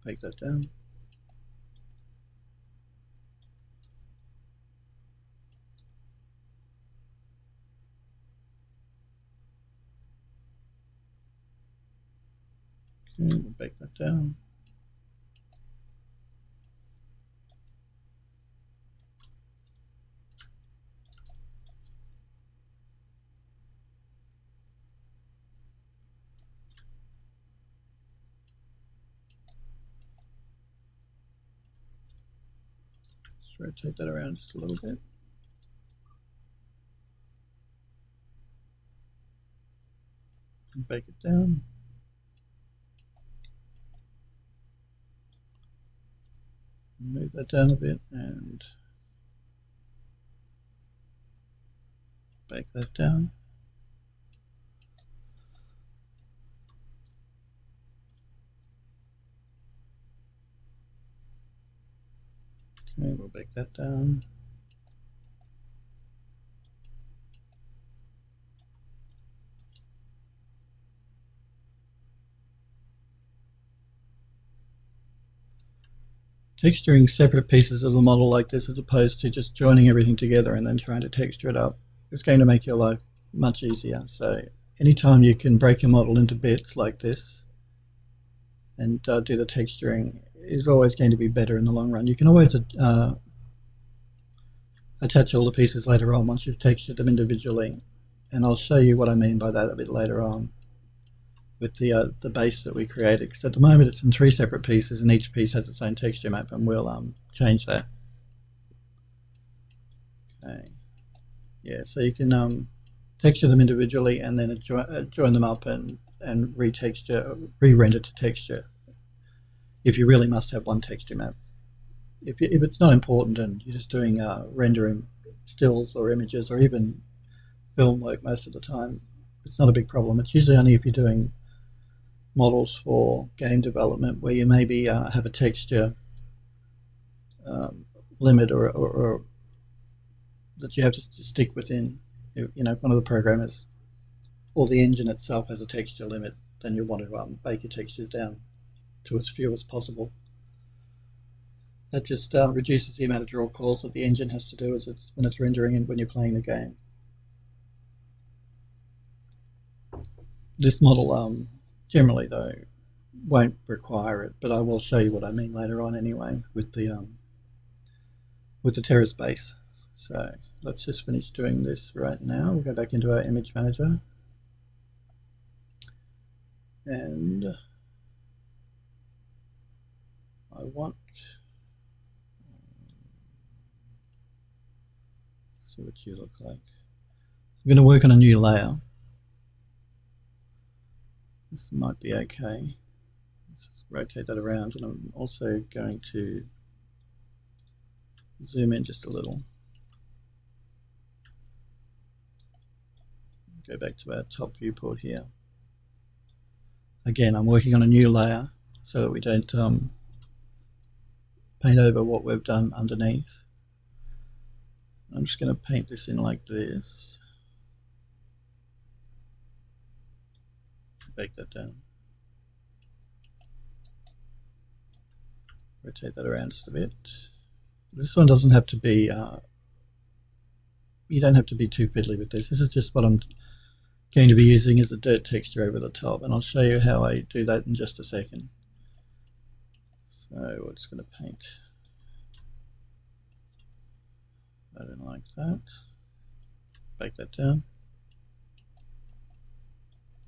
Bake that down. Okay, we'll bake that down. Rotate that around just a little bit. And bake it down. Move that down a bit and bake that down. Okay, we'll bake that down. Texturing separate pieces of the model like this as opposed to just joining everything together and then trying to texture it up is going to make your life much easier. So anytime you can break your model into bits like this and do the texturing is always going to be better in the long run. You can always attach all the pieces later on once you've textured them individually, and I'll show you what I mean by that a bit later on with the base that we created, because at the moment it's in 3 separate pieces and each piece has its own texture map, and we'll change that. Okay, yeah, so you can texture them individually and then join them up and re-render to texture if you really must have one texture map. If it's not important and you're just doing rendering stills or images or even film work most of the time, it's not a big problem. It's usually only if you're doing models for game development where you maybe have a texture limit or that you have to stick within. You know, if one of the programmers or the engine itself has a texture limit, then you want to bake your textures down to as few as possible. That just reduces the amount of draw calls that the engine has to do when it's rendering and when you're playing the game. This model generally though won't require it, but I will show you what I mean later on anyway with the Terrace base. So let's just finish doing this right now. We'll go back into our image manager and I want see what you look like. I'm going to work on a new layer. This might be okay. Let's just rotate that around, and I'm also going to zoom in just a little. Go back to our top viewport here. Again, I'm working on a new layer so that we don't paint over what we've done underneath. I'm just going to paint this in like this. Bake that down. Rotate that around just a bit. This one doesn't have to be, you don't have to be too fiddly with this. This is just what I'm going to be using as a dirt texture over the top, and I'll show you how I do that in just a second. So we're just going to paint. I don't like that. Bake that down.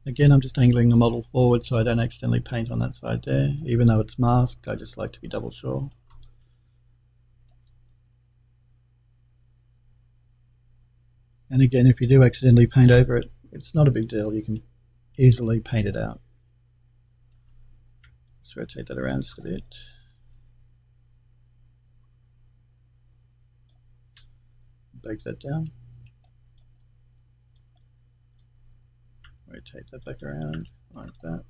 Again, I'm just angling the model forward so I don't accidentally paint on that side there. Even though it's masked, I just like to be double sure. And again, if you do accidentally paint over it, it's not a big deal. You can easily paint it out. Let's rotate that around just a bit. Bake that down. Rotate that back around like that.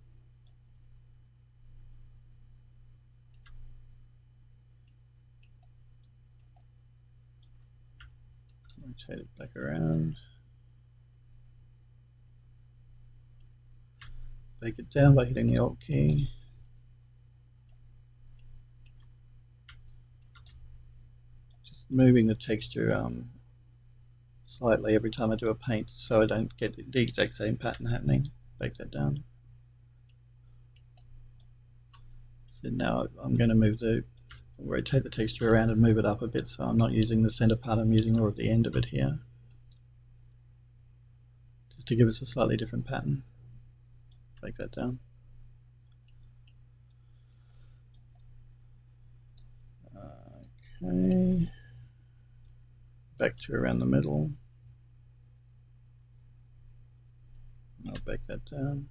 Rotate it back around. Bake it down by hitting the Alt key. moving the texture slightly every time I do a paint so I don't get the exact same pattern happening. Bake that down. So now I'm going to rotate the texture around and move it up a bit, so I'm not using the center part, I'm using more of the end of it here, just to give us a slightly different pattern. Bake that down. Okay, back to around the middle. I'll bake that down.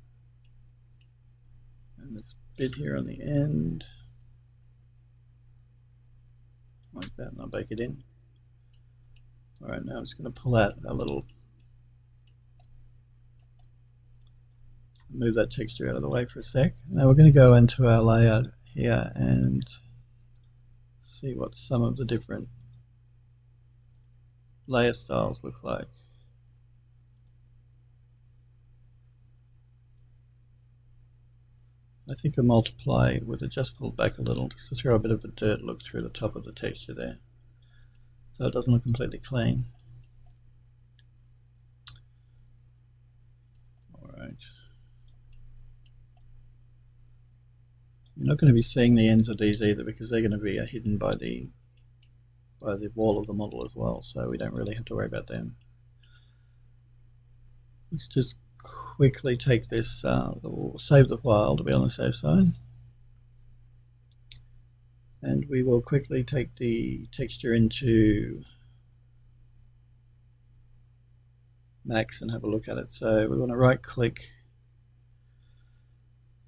And this bit here on the end, like that, and I'll bake it in. Alright, now I'm just going to pull out a little, move that texture out of the way for a sec. Now we're going to go into our layout here and see what some of the different layer styles look like. I think a multiply would have just pulled back a little just to throw a bit of a dirt look through the top of the texture there, so it doesn't look completely clean. Alright. You're not going to be seeing the ends of these either because they're going to be hidden by the wall of the model as well, so we don't really have to worry about them. Let's just quickly take this, save the file to be on the safe side, and we will quickly take the texture into Max and have a look at it. So we want to right click,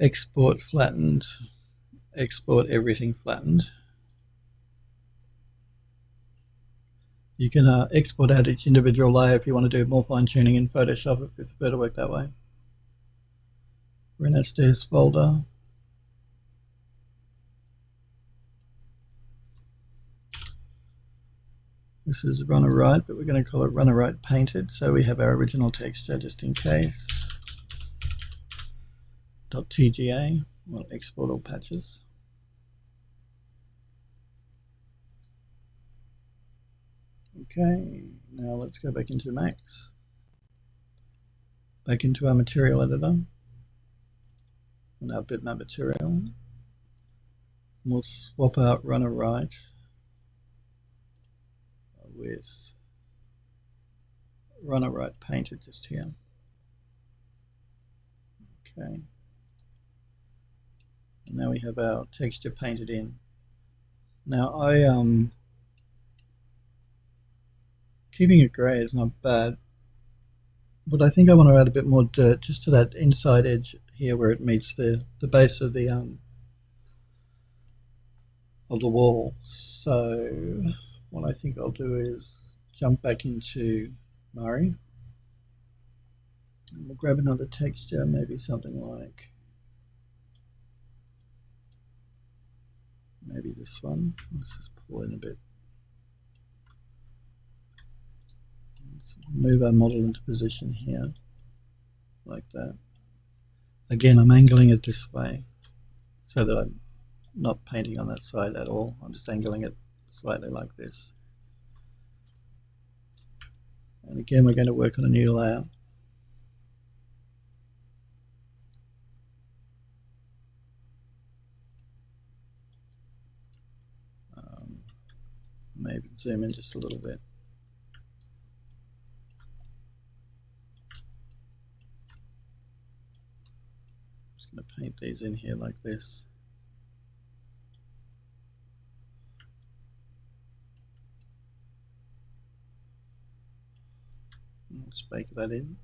export flattened, export everything flattened. You can export out each individual layer if you want to do more fine tuning in Photoshop, if you prefer to work that way. We're in our stairs folder. This is runner right, but we're going to call it runner right painted, so we have our original texture just in case. .tga, we'll export all patches. Okay, now let's go back into Max. Back into our material editor and our bitmap material. We'll swap out runner right with runner right painted just here. Okay. And now we have our texture painted in. Now keeping it grey is not bad, but I think I want to add a bit more dirt just to that inside edge here where it meets the base of the wall. So what I think I'll do is jump back into Murray and we'll grab another texture, maybe something like maybe this one. Let's just pull in a bit. Let's move our model into position here, like that. Again, I'm angling it this way so that I'm not painting on that side at all. I'm just angling it slightly like this. And again, we're going to work on a new layer. Maybe zoom in just a little bit. Just going to paint these in here like this. Let's bake that in.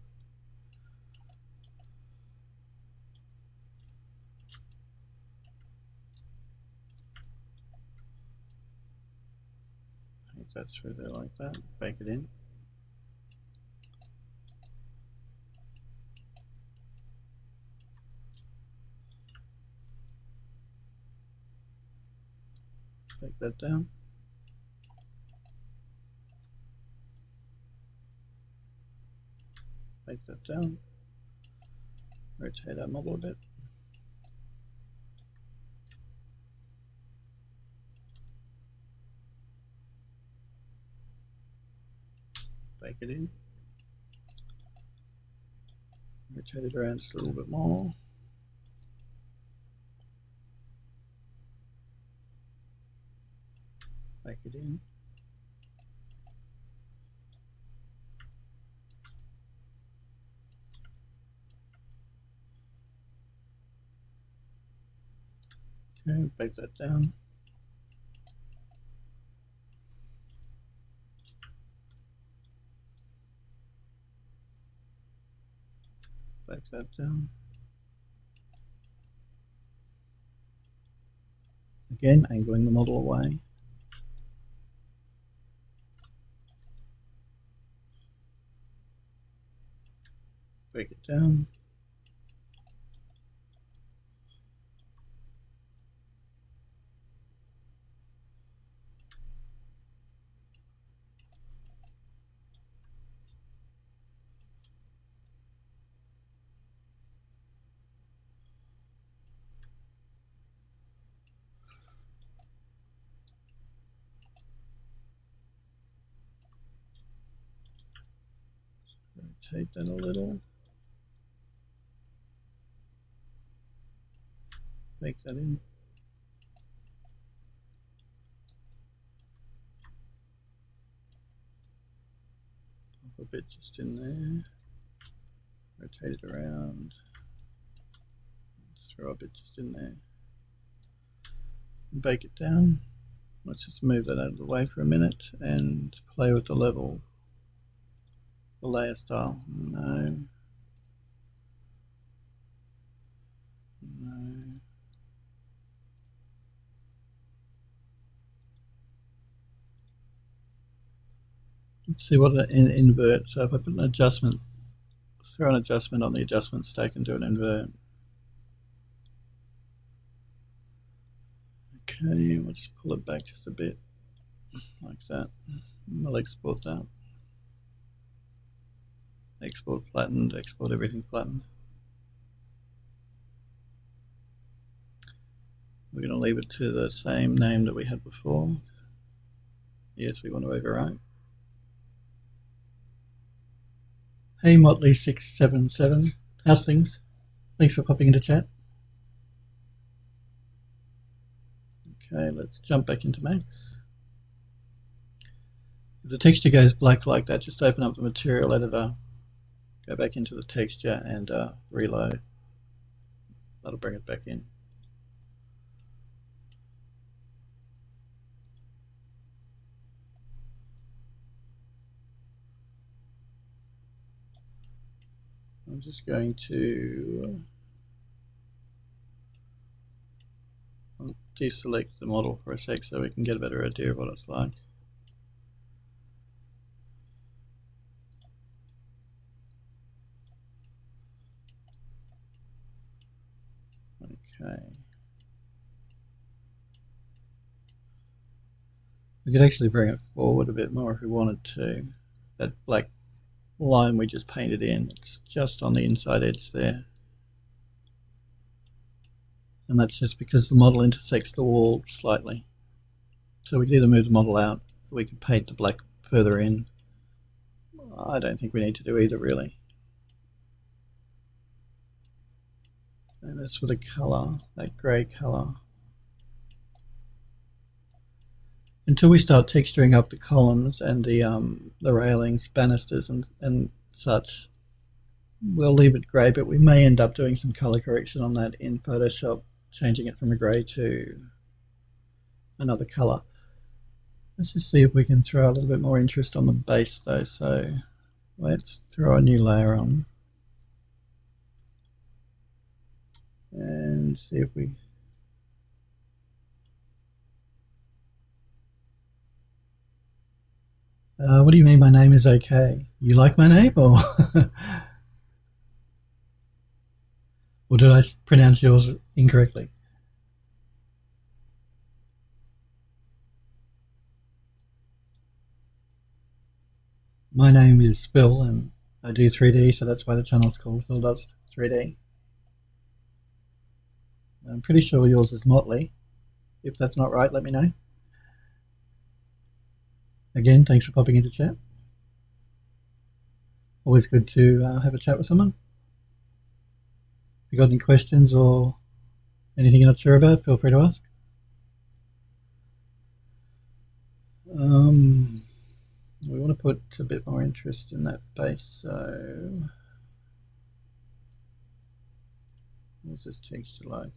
Paint that through there like that. Bake it in. Bake that down. Bake that down. Rotate our model a bit. bake it in. Rotate it around just a little bit more. Bake it in. Okay, bake that down. Bake that down. Again, angling the model away. Break it down. Rotate that a little. Bake that in. Pop a bit just in there. Rotate it around. Throw a bit just in there. And bake it down. Let's just move that out of the way for a minute and play with the level. The layer style. No. No. Let's see what an invert. So if I put an adjustment, throw an adjustment on the adjustment stack and do an invert. Okay, we'll just pull it back just a bit, like that. We'll export that. Export flattened, export everything flattened. We're going to leave it to the same name that we had before. Yes, we want to overwrite. Hey Motley677, how's things? Thanks for popping into chat. Okay, let's jump back into Max. If the texture goes black like that, just open up the material editor, go back into the texture and reload. That'll bring it back in. I'm just going to deselect the model for a sec so we can get a better idea of what it's like. Okay. We could actually bring it forward a bit more if we wanted to. That black line we just painted in, it's just on the inside edge there. And that's just because the model intersects the wall slightly. So we could either move the model out, or we could paint the black further in. I don't think we need to do either really. And that's for the color, that grey color. Until we start texturing up the columns and the railings, banisters and such, we'll leave it grey, but we may end up doing some color correction on that in Photoshop, changing it from a grey to another color. Let's just see if we can throw a little bit more interest on the base though. So let's throw a new layer on and see if we what do you mean my name is okay? You like my name, or or did I pronounce yours incorrectly? My name is Phil and I do 3D, so that's why the channel's called PhilDoes3D. I'm pretty sure yours is Motley. If that's not right, let me know. Again, thanks for popping into chat. Always good to have a chat with someone. If you got any questions or anything you're not sure about, feel free to ask. We want to put a bit more interest in that base, so what's this texture like?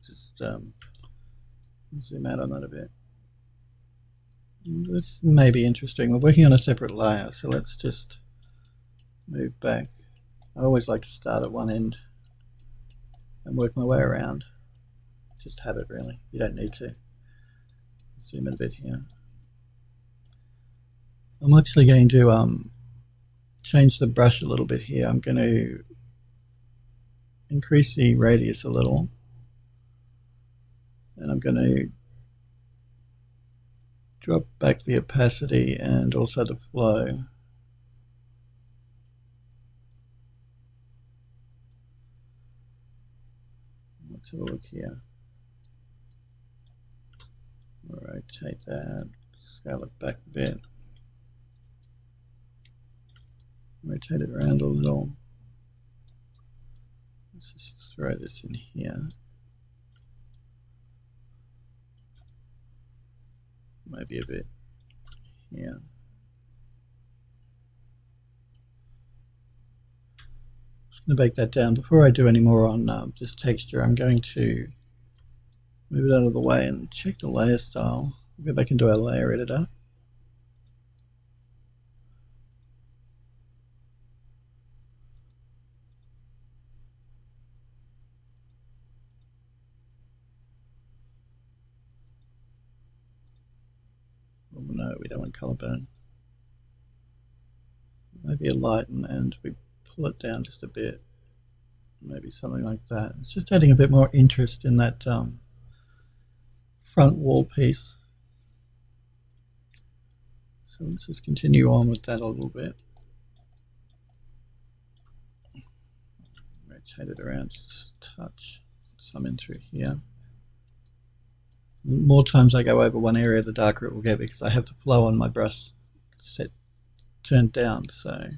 Just zoom out on that a bit. This may be interesting. We're working on a separate layer, so let's just move back. I always like to start at one end and work my way around. Just have it really. You don't need to. Zoom in a bit here. I'm actually going to change the brush a little bit here. I'm going to increase the radius a little, and I'm going to drop back the opacity and also the flow. Let's have a look here. Rotate that, scale it back a bit, rotate it around a little. Let's just throw this in here. Maybe a bit here. Just going to bake that down. Before I do any more on this texture, I'm going to move it out of the way and check the layer style. We'll go back into our layer editor. Oh no, we don't want color burn. Maybe a lighten and we pull it down just a bit. Maybe something like that. It's just adding a bit more interest in that front wall piece. So let's just continue on with that a little bit. Rotate it around just a touch. Put some in through here. The more times I go over one area, the darker it will get because I have the flow on my brush turned down. So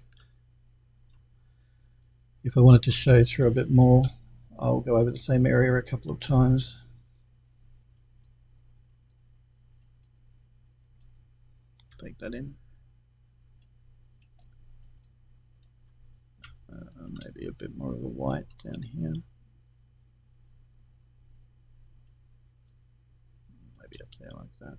if I wanted to show through a bit more, I'll go over the same area a couple of times. Take that in. Maybe a bit more of a white down here. Maybe up there like that.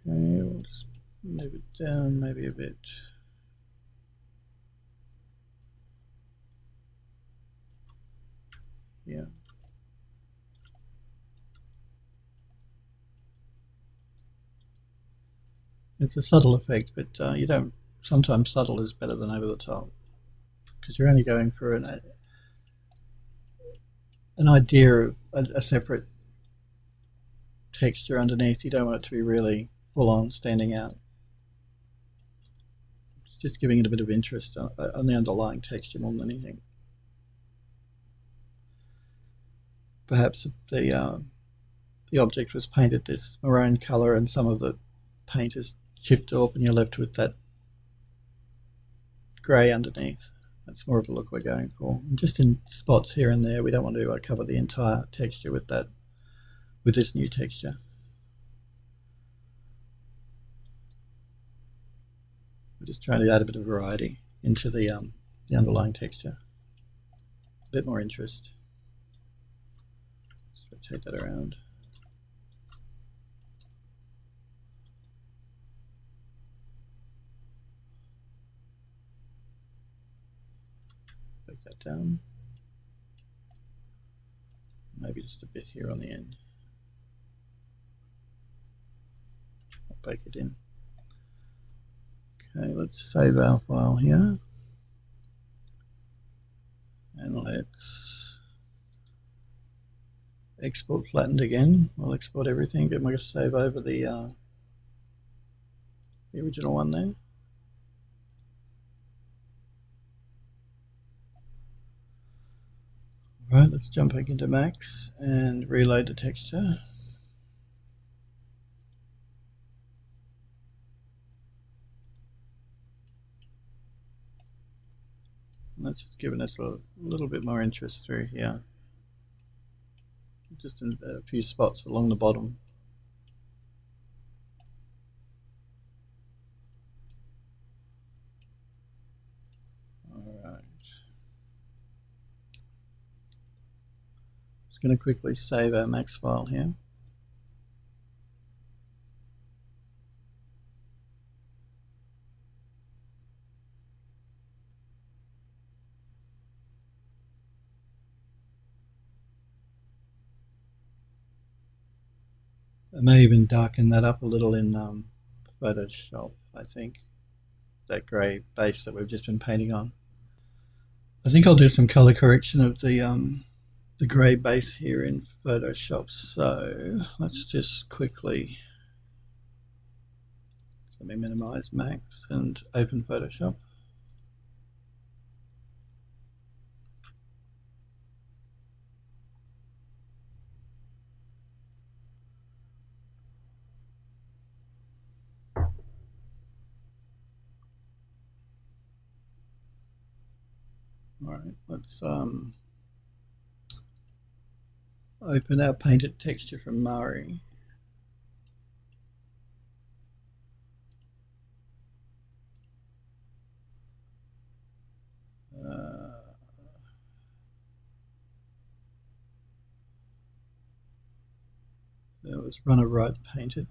Okay, we'll just move it down maybe a bit. Yeah. It's a subtle effect, but you don't. Sometimes subtle is better than over the top because you're only going for an idea of a separate texture underneath. You don't want it to be really full on standing out. It's just giving it a bit of interest on the underlying texture more than anything. Perhaps the object was painted this maroon color and some of the paint is chipped off and you're left with that grey underneath. That's more of a look we're going for. And just in spots here and there, we don't want to cover the entire texture with this new texture. We're just trying to add a bit of variety into the underlying texture. A bit more interest. Let's rotate that around. Break that down. Maybe just a bit here on the end. I'll bake it in. Okay, let's save our file here. And let's export flattened again. We'll export everything, but we're going to save over the original one there. Right, let's jump back into Max and reload the texture. That's just giving us a little bit more interest through here. Just in a few spots along the bottom. Alright. Just going to quickly save our Max file here. I may even darken that up a little in Photoshop, I think. That grey base that we've just been painting on. I think I'll do some color correction of the grey base here in Photoshop. So let's just quickly, let me minimize Max and open Photoshop. All right, let's open our painted texture from Mari. Let's run a right painted.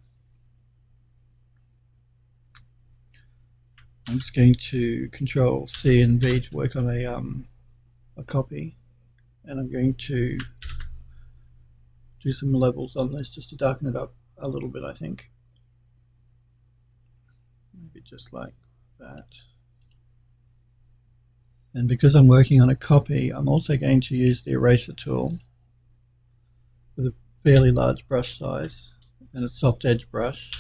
I'm just going to Control C and V to work on a copy, and I'm going to do some levels on this just to darken it up a little bit, I think. Maybe just like that. And because I'm working on a copy, I'm also going to use the eraser tool with a fairly large brush size and a soft edge brush.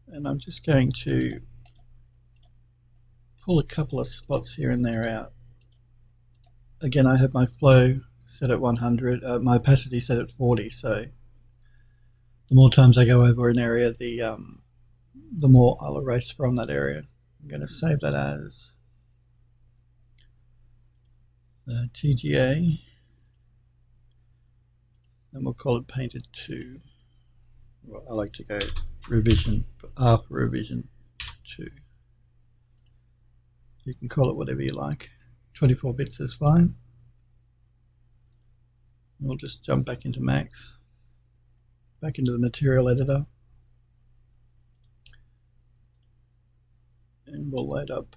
And I'm just going to pull a couple of spots here and there out. Again, I have my flow set at 100, my opacity set at 40, so the more times I go over an area, the more I'll erase from that area. I'm going to save that as TGA, and we'll call it Painted 2. Well, I like to go revision, R for revision 2. You can call it whatever you like. 24 bits is fine. We'll just jump back into Max, back into the material editor, and we'll load up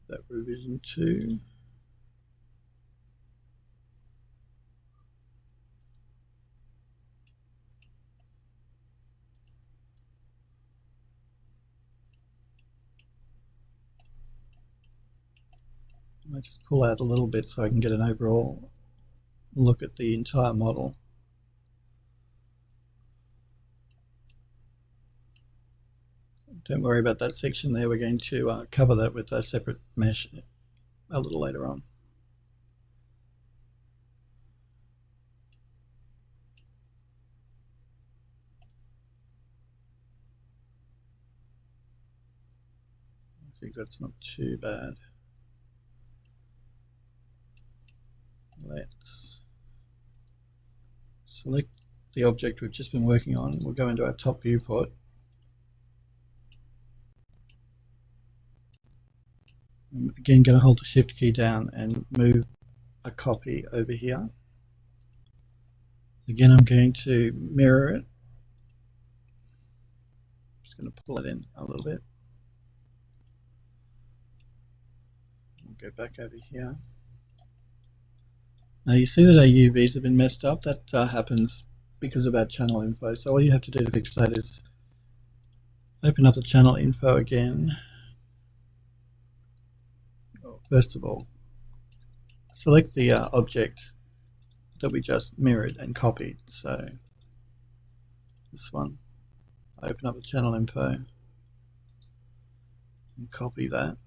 that revision 2. I just pull out a little bit so I can get an overall look at the entire model. Don't worry about that section there. We're going to cover that with a separate mesh a little later on. I think that's not too bad. Let's select the object we've just been working on. We'll go into our top viewport. I'm again going to hold the Shift key down and move a copy over here. Again, I'm going to mirror it. Just going to pull it in a little bit. We'll go back over here. Now you see that our UVs have been messed up. That happens because of our channel info. So all you have to do to fix that is open up the channel info again. Well, first of all, select the object that we just mirrored and copied. So this one, open up the channel info and copy that.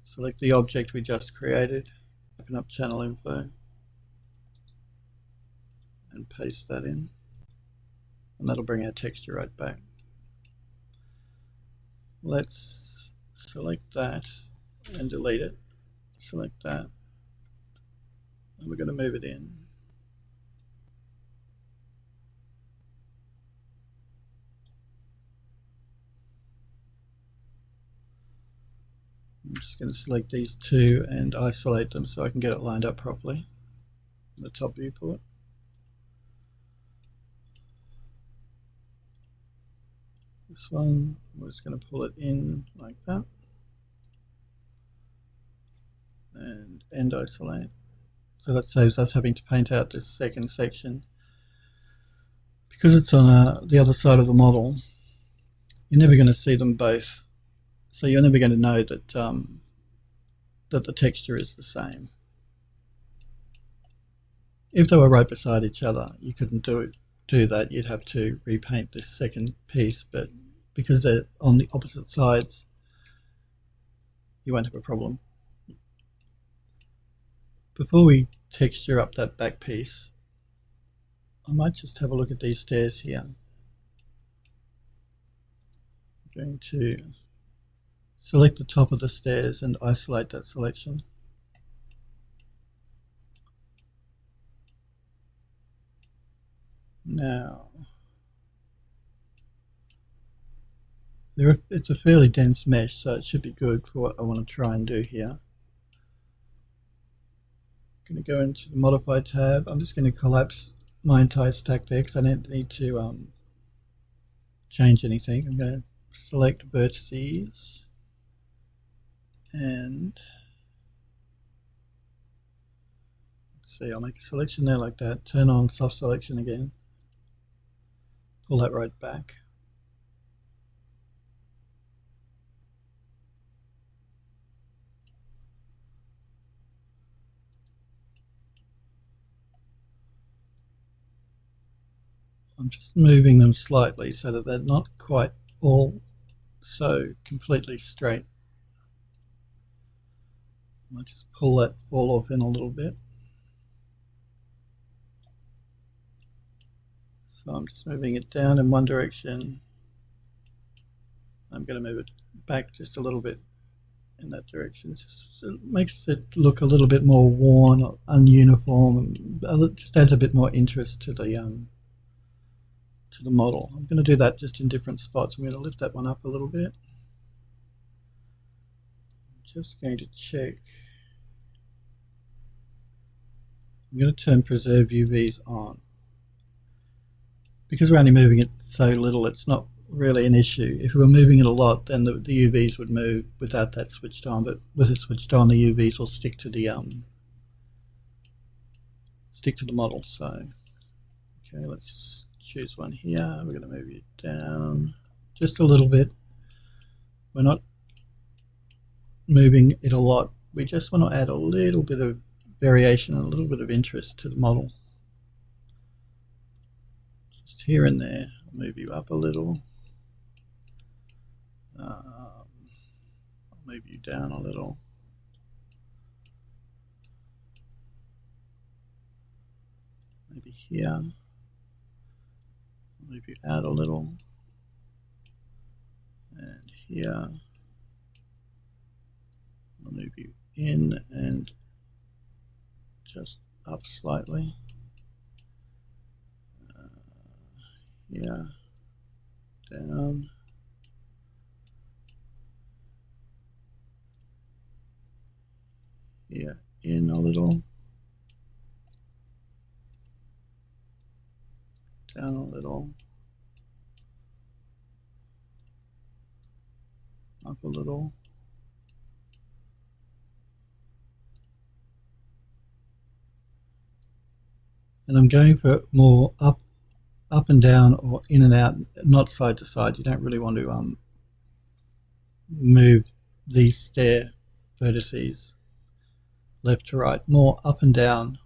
select the object we just created, open up channel info, and paste that in, and that'll bring our texture right back. Let's select that and delete it. Select that, and we're going to move it in. I'm just going to select these two and isolate them so I can get it lined up properly in the top viewport. This one, we're just going to pull it in like that and end isolate. So that saves us having to paint out this second section. Because it's on the other side of the model, you're never going to see them both. So you're never going to know that that the texture is the same. If they were right beside each other, you couldn't do that. You'd have to repaint this second piece, but because they're on the opposite sides, you won't have a problem. Before we texture up that back piece, I might just have a look at these stairs here. I'm going to select the top of the stairs and isolate that selection. Now, it's a fairly dense mesh, so it should be good for what I want to try and do here. I'm going to go into the Modify tab. I'm just going to collapse my entire stack there because I don't need to change anything. I'm going to select vertices and let's see, I'll make a selection there like that, turn on soft selection again, pull that right back. I'm just moving them slightly so that they're not quite all so completely straight. I might just pull that fall off in a little bit. So I'm just moving it down in one direction. I'm going to move it back just a little bit in that direction. Just it makes it look a little bit more worn, ununiform, and just adds a bit more interest to the model. I'm going to do that just in different spots. I'm going to lift that one up a little bit. I'm just going to check. I'm going to turn Preserve UVs on. Because we're only moving it so little, it's not really an issue. If we were moving it a lot, then the UVs would move without that switched on, but with it switched on, the UVs will stick to the model. So, okay, let's choose one here. We're going to move it down just a little bit. We're not moving it a lot. We just want to add a little bit of variation and a little bit of interest to the model. Just here and there. I'll move you up a little. I'll move you down a little. Maybe here. I'll move you out a little. And here. I'll move you in and just up slightly. Here. Down. Here, in a little, down a little, up a little, and I'm going for more up and down or in and out, not side to side. You don't really want to move these stair vertices left to right, more up and down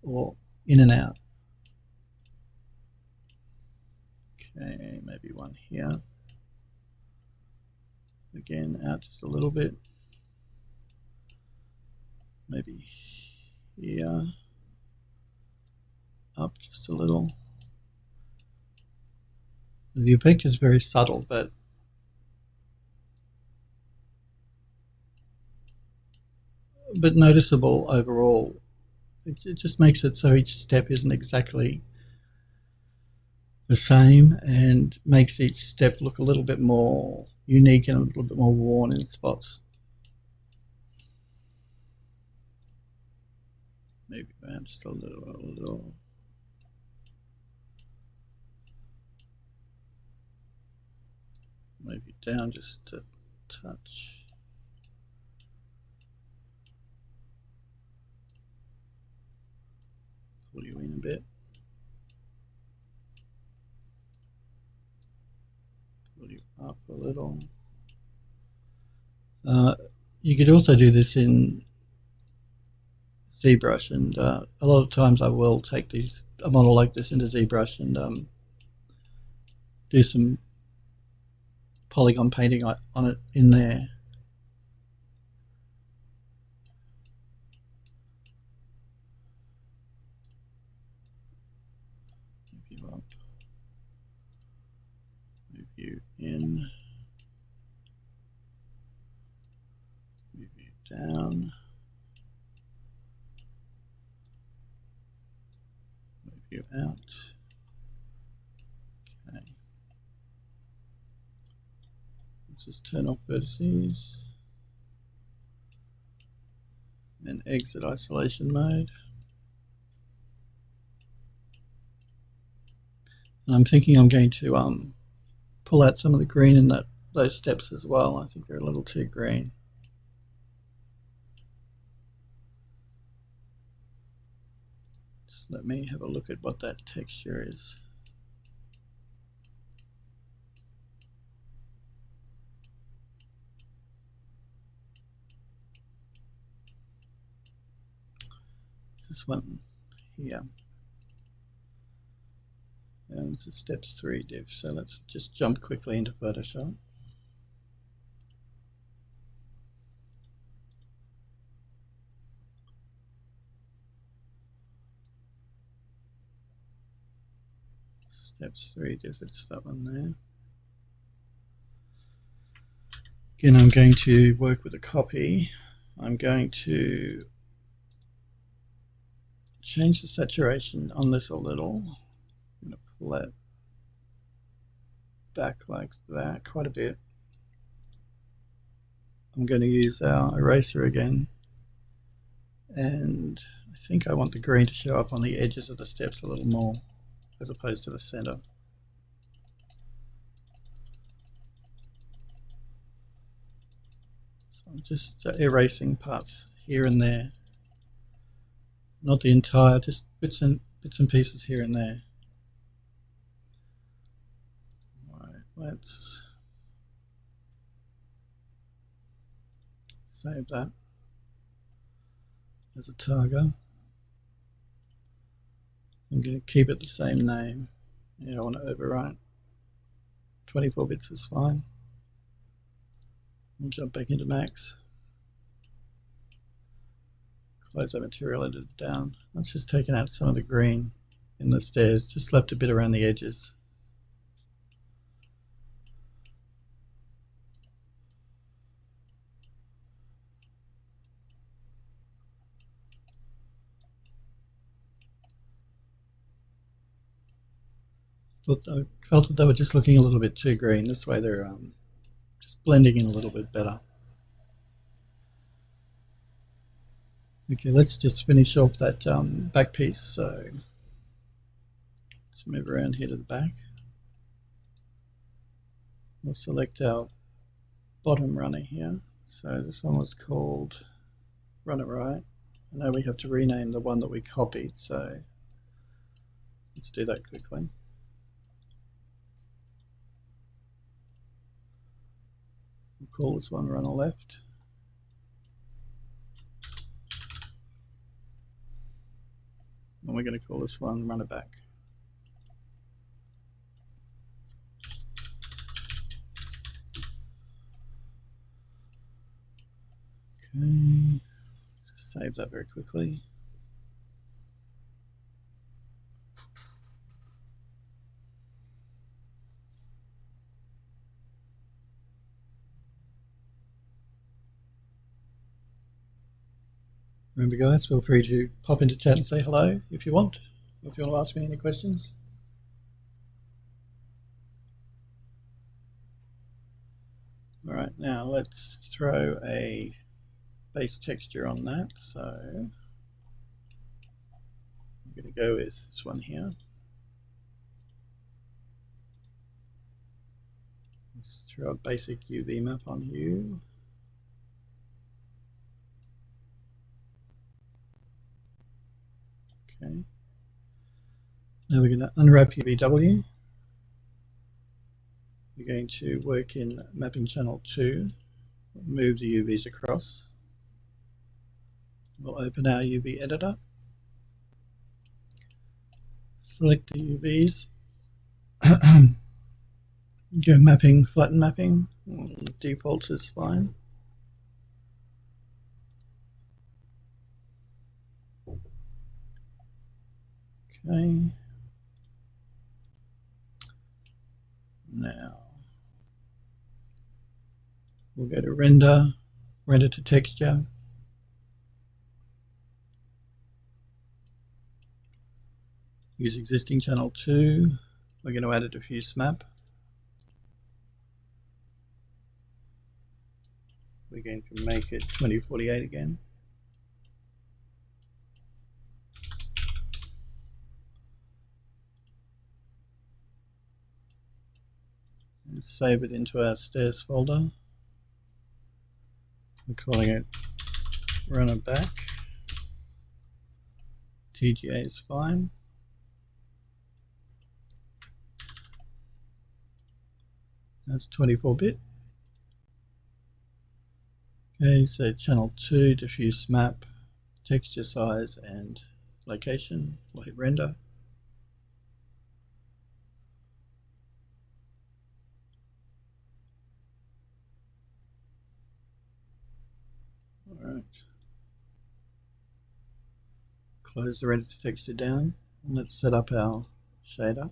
or in and out. Okay, maybe one here. Again, out just a little bit. maybe here, up just a little. The effect is very subtle, but noticeable overall. It just makes it so each step isn't exactly the same and makes each step look a little bit more unique and a little bit more worn in spots. Maybe around just a little. Maybe down just a touch. Pull you in a bit. Pull you up a little. You could also do this in ZBrush, and a lot of times I will take a model like this into ZBrush and do some polygon painting on it in there. Move you up, move you in, move you down, move you out. Okay. Let's just turn off vertices and exit isolation mode. And I'm thinking I'm going to pull out some of the green in those steps as well. I think they're a little too green. Just let me have a look at what that texture is. This one here. And it's a steps 3 div, so let's just jump quickly into Photoshop. Steps 3 div, it's that one there. Again, I'm going to work with a copy. I'm going to change the saturation on this a little. I'm going to pull that back like that quite a bit. I'm going to use our eraser again, and I think I want the green to show up on the edges of the steps a little more as opposed to the center. So I'm just erasing parts here and there, not the entire, just bits and pieces here and there. Right, let's save that as a target. I'm going to keep it the same name. Yeah, I want to overwrite. 24 bits is fine. We'll jump back into Max. Close that material editor down. Let's just take out some of the green in the stairs, just left a bit around the edges. I felt that they were just looking a little bit too green. This way they're just blending in a little bit better. Okay, let's just finish off that back piece. So let's move around here to the back. We'll select our bottom runner here. So this one was called Runner Right. I know we have to rename the one that we copied, so let's do that quickly. We'll call this one Runner Left. And we're going to call this one Runner Back. Okay, just Save that very quickly. Remember guys, feel free to pop into chat and say hello if you want, or if you want to ask me any questions. All right, now let's throw a base texture on that. So I'm going to go with this one here. Let's throw a basic UV map on you. Okay. Now we're going to unwrap UVW. We're going to work in mapping channel 2, move the UVs across. We'll open our UV editor, select the UVs, go mapping, flatten mapping, the default is fine. Okay. Now we'll go to render, render to texture. Use existing channel 2. We're going to add a diffuse map. We're going to make it 2048 again. And save it into our stairs folder. We're calling it runner back. TGA is fine. That's 24-bit. Okay, so channel 2, diffuse map, texture size and location. We'll hit render. All right. Close the render to texture down, and let's set up our shader.